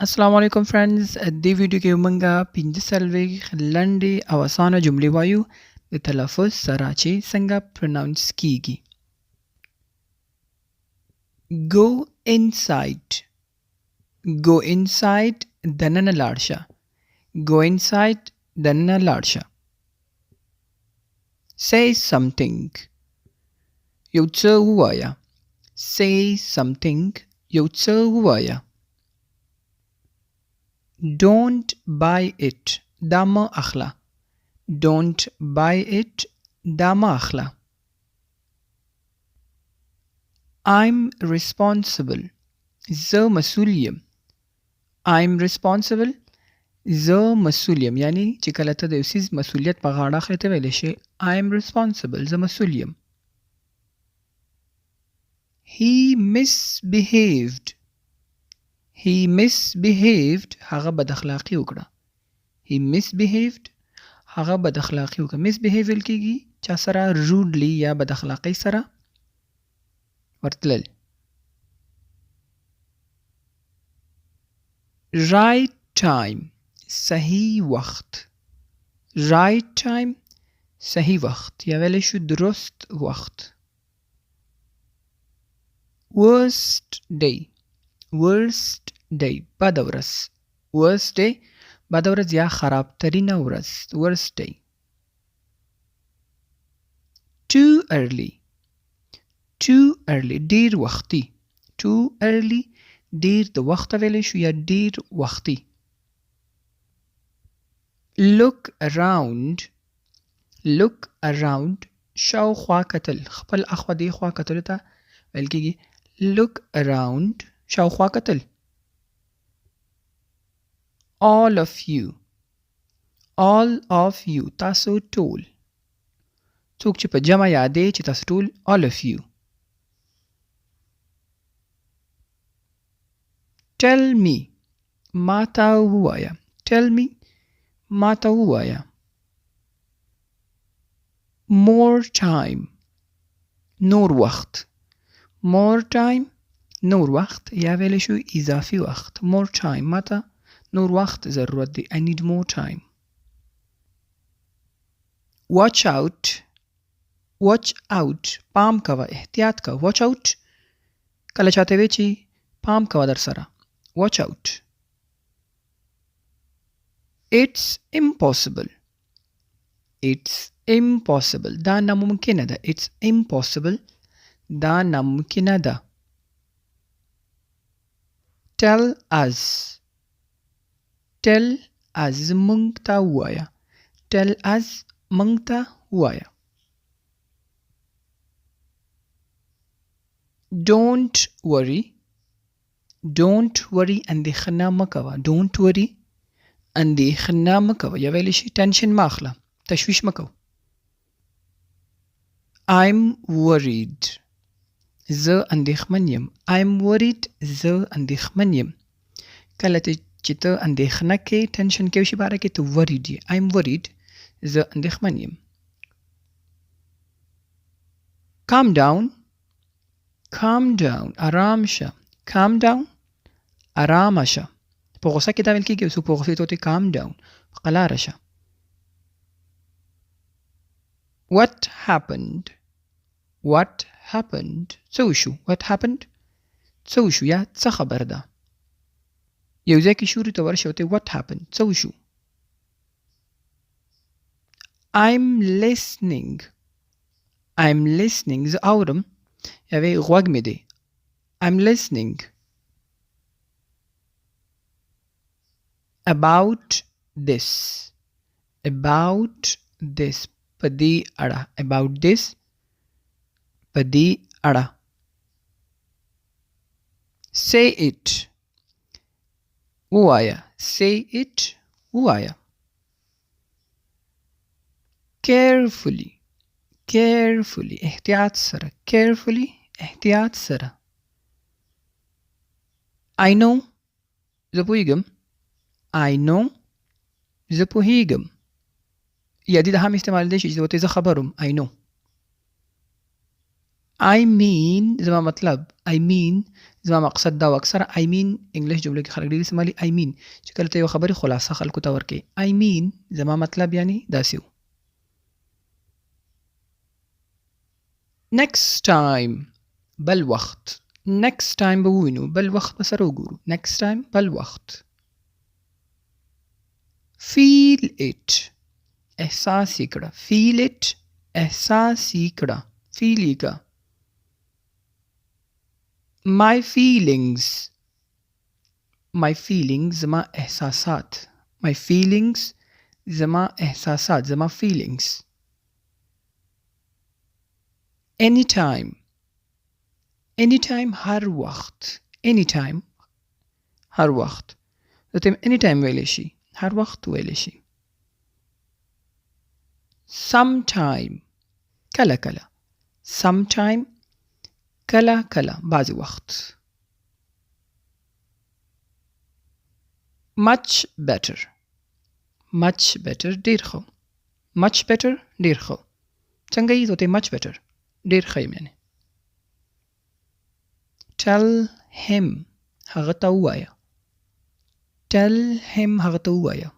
السلام علیکم فرندز دې ویډیو کې موږ 15 لنډې او اسانه جملې وایو د تلفظ سره چې څنګه پروناونس کیږي. Go inside. Go inside دننه لاړ شه. Go inside دننه لاړ شه. Say something. یو څه ووایه. Say something یو څه ووایه. Don't buy it. دا مه اخله. Don't buy it. دا مه اخله. I'm responsible. زه مسؤل یم. I'm responsible. زه مسؤل یم. یعنی چې کله ته د یو څیز مسؤلیت په غاړه اخلې ته ویلی شي I'm responsible. زه مسؤل یم. He misbehaved. He misbehaved. هغه بد اخلاقی وکړه. He misbehaved. هغه بد اخلاقی وکړه. misbehave ویل کېږي چا سره rudely یا بد اخلاقی سره ورتلل. Right time. صحیح وخت. Right time. صحیح وخت یا ویلی شو درست وخت. Worst day. Worst day. بد ورځ. Worst day. بد ورځ یا خرابترینه ورځ. Worst day. Too early. Too early. ډیر وختي. Too early. ډیر د وخته ویلی شو یا ډیر وختي. Look around. Look around. شاوخوا کتل. خپل اخوا دی خوا کتلو ته ویل کېږي look around. شاوخوا کتل. All of you. All of you. تاسو ټول. څوک چې په جمع یادې چې تاسو ټول all of you. Tell me. ما ته ووایه. Tell me. ما ته ووایه. More time. نور وخت. More time. نور وخت یا ویلی شو اضافي وخت. More time. ما ته نور وخت ضرورت دی. I need more time. Watch out. Watch out. پام کوه. احتیاط کوه. Watch out. کله چاته وی چې پام کوه در سره. Watch out. It's impossible. It's impossible. دا ناممکنه ده. It's impossible. دا ناممکنه ده. Tell us. Tell us. مونږ ته ووایه. Tell us. مونږ ته ووایه. Don't worry. Don't worry. اندېښنه مه کوه. Don't worry. اندېښنه مه کوه یا ویلی شي ټینشن مه اخله. تشویش مه کوه. I'm worried. زه اندېښمن یم. I'm worried. زه اندېښمن یم. کله چې ته اندېښنه کې ټینشن کې شي باره کې ته worried یې. I'm worried. زه اندېښمن یم. Calm down. Calm down. آرام شه. Calm down. آرامه شه. په غوسه کې دا ویل کېږي څوک په غوسې ته وتې calm down. په قلاره شه. What happened? What happened? څه وشو. What happened? څه وشو یا څه خبر ده. یو ځای کې شوري ته ورشه وتې what happened? څه وشو. I'm listening. I'm listening. زه اورم یا وی غوږ مې دی. I'm listening. About this. About this. په دې اړه. About this. په دې اړه. Say it. ووایه. Say it. ووایه. Carefully. Carefully. احتیاط سره. Carefully. احتیاط سره. I know. زه پوهیږم. I know. زه پوهیږم. یا دې د هم استعمال دی چې زه خبروم. I know. I mean. زما مطلب. I mean. زما مقصد دا اکثر I mean انګلیش جملو کې خلک ډېر استعمالي I mean چې کله ته یو خبرې خلاصه خلکو ته ورکې I mean زما مطلب یعنی داسې و. next time بل وخت. next time به ووینو بل وخت به سره وګورو. next time بل وخت. feel it احساس یې کړه. feel it احساس یې کړه. feel یې کړه. my feelings زما احساسات. my feelings زما احساسات. زما feelings. anytime هر وخت. anytime هر وخت. دته anytime ویلی شي هر وخت ویلی شي. sometime کله کله. sometime کله کله بعضی وخت. much better ډیر ښه. much better ډیر ښه. څنګه یې ته much better ډیر ښه یې. tell him هغه ته ووایه. tell him هغه ته ووایه.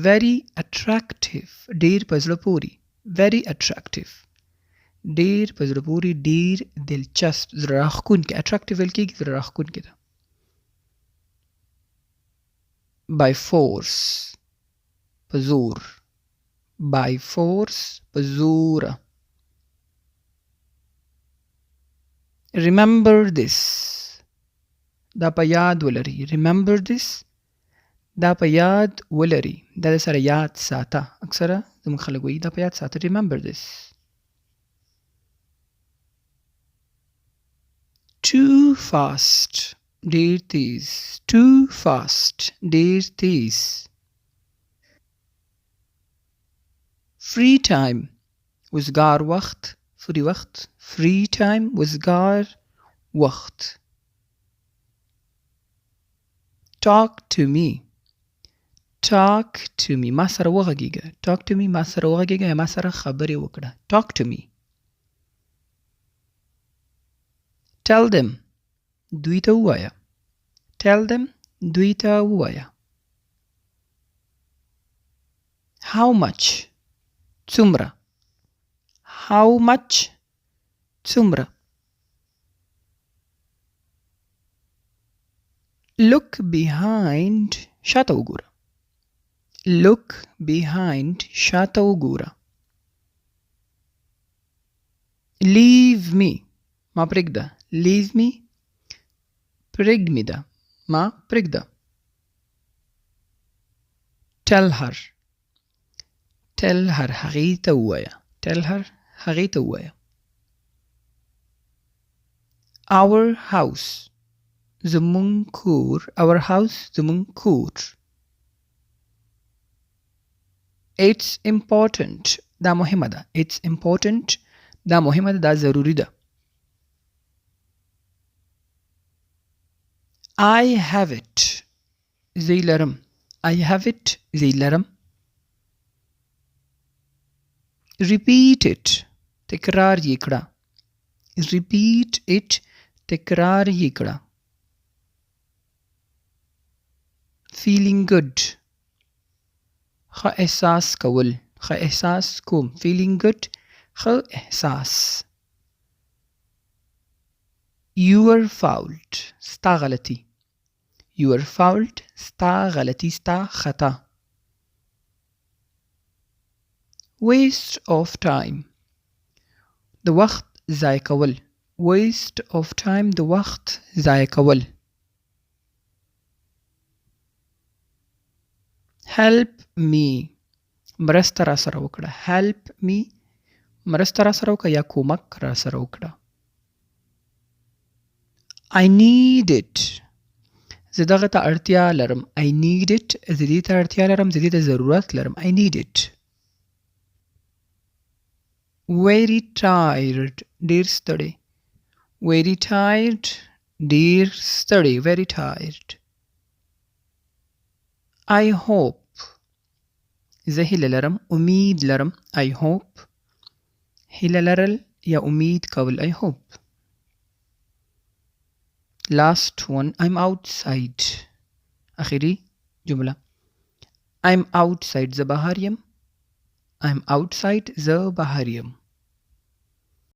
very attractive ډیر په زړه پورې. very attractive ډیر په زړه پورې. ډیر دلچسپ. زړه راښکونکی. attractive ویل کېږي زړه راښکونکی ده. by force په زور. by force په زور. remember this دا په یاد ولري. remember this دا په یاد ولري. دا سره یاد ساته. اکثره زموږ خلک وایي دا په یاد ساته. remember this. too fast ډیر تیز. too fast ډیر تیز. free time وزګار وخت. free وخت. free time وزګار وخت. talk to me ما سره وغږیږه. talk to me ما سره وغږیږه یا ما سره خبرې وکړه. talk to me. tell them دوی ته ووایه. tell them دوی ته ووایه. how much څومره. how much څومره. look behind شاته وګوره. look behind شاته وګوره. leave me ما پرېږده. leave me پرېږد ده. ما پرېږده. tell her هغې ته ووایه. tell her هغې ته ووایه. our house زمونږ کور. our house زمونږ کور. it's important دا مهمه ده. it's important دا مهمه ده. دا ضروری ده. I have it زه لرم. I have it زه لرم. repeat it تکرار یې کړه. repeat it تکرار یې کړه. feeling good ښه احساس کول. ښه احساس کوم. feeling good ښه احساس. your fault ستا غلطي. your fault ستا غلطي. ستا خطا. waste of time د وخت ضایع کول. waste of time د وخت ضایع کول. help me مرسته را سره وکړه. help me مرسته را سره وکړه یا کومک را سره وکړه. I need it زه دغه ته اړتیا لرم. I need it زه دې ته اړتیا لرم. زه دې ته ضرورت لرم. I need it. very tired ډیر ستړی. very tired ډیر ستړی. very tired. I hope زه هیله لرم. امید لرم. I hope هیله لرل یا امید کول I hope. Last one, I'm outside. اخیری جمله. I'm outside زه بهر یم. I'm outside زه بهر یم.